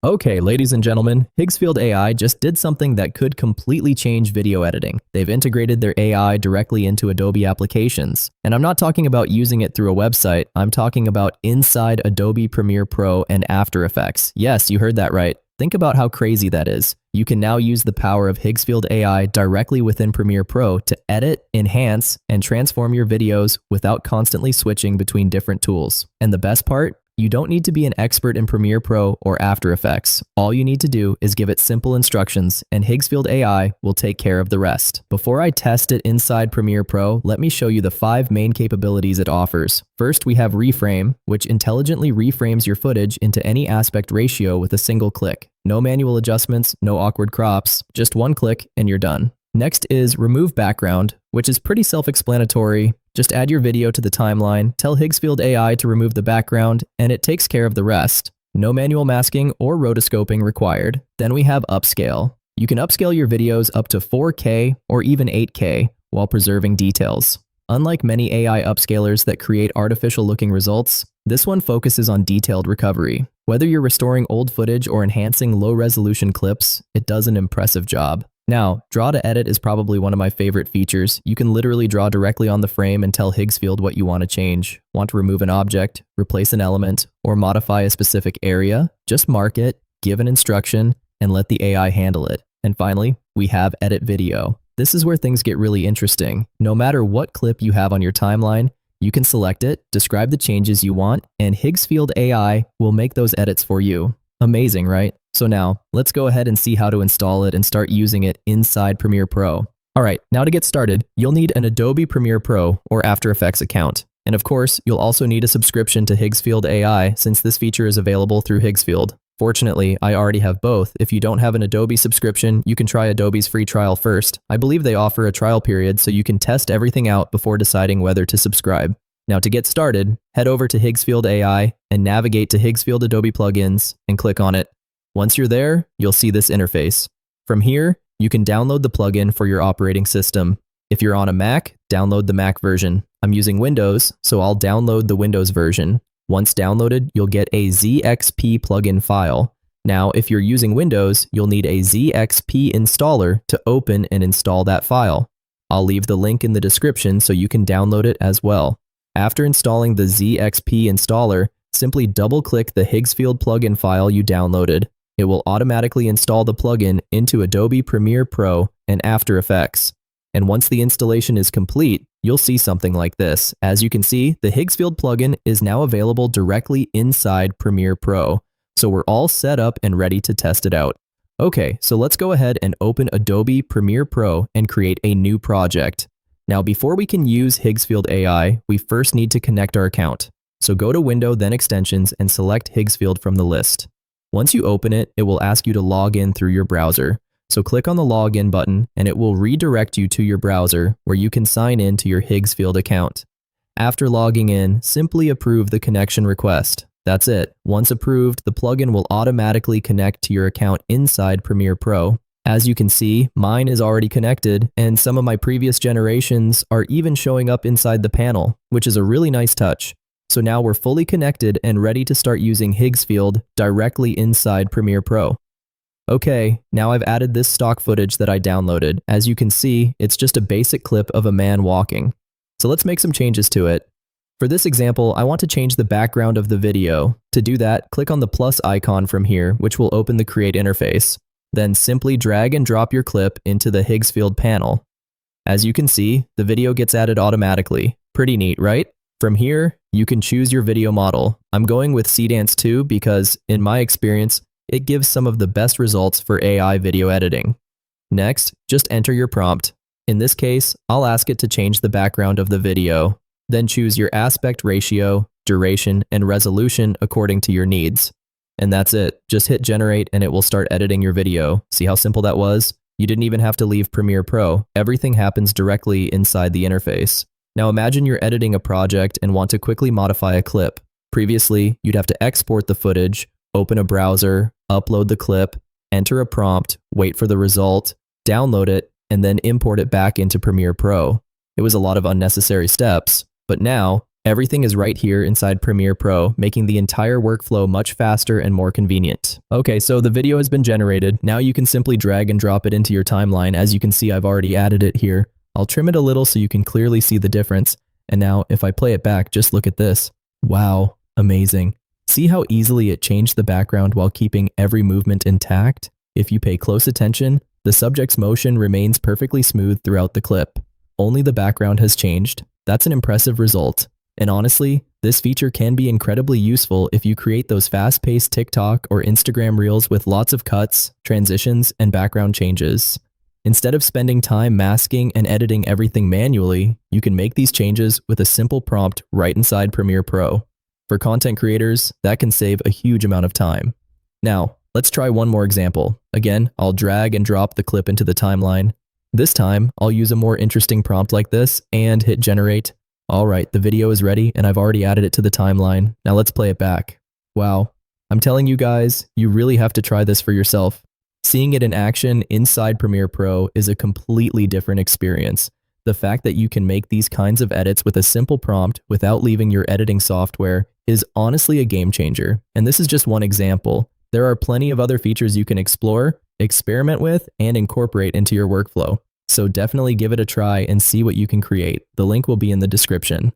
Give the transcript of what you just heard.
Okay, ladies and gentlemen, Higgsfield AI just did something that could completely change video editing. They've integrated their AI directly into Adobe applications. And I'm not talking about using it through a website, I'm talking about inside Adobe Premiere Pro and After Effects. Yes, you heard that right. Think about how crazy that is. You can now use the power of Higgsfield AI directly within Premiere Pro to edit, enhance, and transform your videos without constantly switching between different tools. And the best part? You don't need to be an expert in Premiere Pro or After Effects. All you need to do is give it simple instructions, and Higgsfield AI will take care of the rest. Before I test it inside Premiere Pro, let me show you the 5 main capabilities it offers. First, we have Reframe, which intelligently reframes your footage into any aspect ratio with a single click. No manual adjustments, no awkward crops, just one click and you're done. Next is Remove Background, which is pretty self-explanatory. Just add your video to the timeline, tell Higgsfield AI to remove the background, and it takes care of the rest. No manual masking or rotoscoping required. Then we have Upscale. You can upscale your videos up to 4K or even 8K while preserving details. Unlike many AI upscalers that create artificial-looking results, this one focuses on detailed recovery. Whether you're restoring old footage or enhancing low-resolution clips, it does an impressive job. Now, Draw to Edit is probably one of my favorite features. You can literally draw directly on the frame and tell Higgsfield what you want to change. Want to remove an object, replace an element, or modify a specific area? Just mark it, give an instruction, and let the AI handle it. And finally, we have Edit Video. This is where things get really interesting. No matter what clip you have on your timeline, you can select it, describe the changes you want, and Higgsfield AI will make those edits for you. Amazing, right? So now, let's go ahead and see how to install it and start using it inside Premiere Pro. Alright, now to get started, you'll need an Adobe Premiere Pro or After Effects account. And of course, you'll also need a subscription to Higgsfield AI since this feature is available through Higgsfield. Fortunately, I already have both. If you don't have an Adobe subscription, you can try Adobe's free trial first. I believe they offer a trial period so you can test everything out before deciding whether to subscribe. Now to get started, head over to Higgsfield AI and navigate to Higgsfield Adobe Plugins and click on it. Once you're there, you'll see this interface. From here, you can download the plugin for your operating system. If you're on a Mac, download the Mac version. I'm using Windows, so I'll download the Windows version. Once downloaded, you'll get a ZXP plugin file. Now, if you're using Windows, you'll need a ZXP installer to open and install that file. I'll leave the link in the description so you can download it as well. After installing the ZXP installer, simply double-click the Higgsfield plugin file you downloaded. It will automatically install the plugin into Adobe Premiere Pro and After Effects. And once the installation is complete, you'll see something like this. As you can see, the Higgsfield plugin is now available directly inside Premiere Pro. So we're all set up and ready to test it out. Okay, so let's go ahead and open Adobe Premiere Pro and create a new project. Now, before we can use Higgsfield AI, we first need to connect our account. So go to Window, then Extensions, and select Higgsfield from the list. Once you open it, it will ask you to log in through your browser. So click on the Login button, and it will redirect you to your browser where you can sign in to your Higgsfield account. After logging in, simply approve the connection request. That's it. Once approved, the plugin will automatically connect to your account inside Premiere Pro. As you can see, mine is already connected, and some of my previous generations are even showing up inside the panel, which is a really nice touch. So now we're fully connected and ready to start using Higgsfield directly inside Premiere Pro. Okay, now I've added this stock footage that I downloaded. As you can see, it's just a basic clip of a man walking. So let's make some changes to it. For this example, I want to change the background of the video. To do that, click on the plus icon from here, which will open the Create interface. Then simply drag and drop your clip into the Higgsfield panel. As you can see, the video gets added automatically. Pretty neat, right? From here, you can choose your video model. I'm going with Cdance 2 because, in my experience, it gives some of the best results for AI video editing. Next, just enter your prompt. In this case, I'll ask it to change the background of the video. Then choose your aspect ratio, duration, and resolution according to your needs. And that's it. Just hit generate and it will start editing your video. See how simple that was? You didn't even have to leave Premiere Pro. Everything happens directly inside the interface. Now imagine you're editing a project and want to quickly modify a clip. Previously, you'd have to export the footage, open a browser, upload the clip, enter a prompt, wait for the result, download it, and then import it back into Premiere Pro. It was a lot of unnecessary steps, but now Everything is right here inside Premiere Pro, making the entire workflow much faster and more convenient. Okay, so the video has been generated. Now you can simply drag and drop it into your timeline. As you can see, I've already added it here. I'll trim it a little so you can clearly see the difference. And now if I play it back, just look at this. Wow, amazing. See how easily it changed the background while keeping every movement intact? If you pay close attention, the subject's motion remains perfectly smooth throughout the clip. Only the background has changed. That's an impressive result. And honestly, this feature can be incredibly useful if you create those fast-paced TikTok or Instagram reels with lots of cuts, transitions, and background changes. Instead of spending time masking and editing everything manually, you can make these changes with a simple prompt right inside Premiere Pro. For content creators, that can save a huge amount of time. Now, let's try one more example. Again, I'll drag and drop the clip into the timeline. This time, I'll use a more interesting prompt like this and hit generate. Alright, the video is ready and I've already added it to the timeline. Now let's play it back. Wow. I'm telling you guys, you really have to try this for yourself. Seeing it in action inside Premiere Pro is a completely different experience. The fact that you can make these kinds of edits with a simple prompt without leaving your editing software is honestly a game changer. And this is just one example. There are plenty of other features you can explore, experiment with, and incorporate into your workflow. So definitely give it a try and see what you can create. The link will be in the description.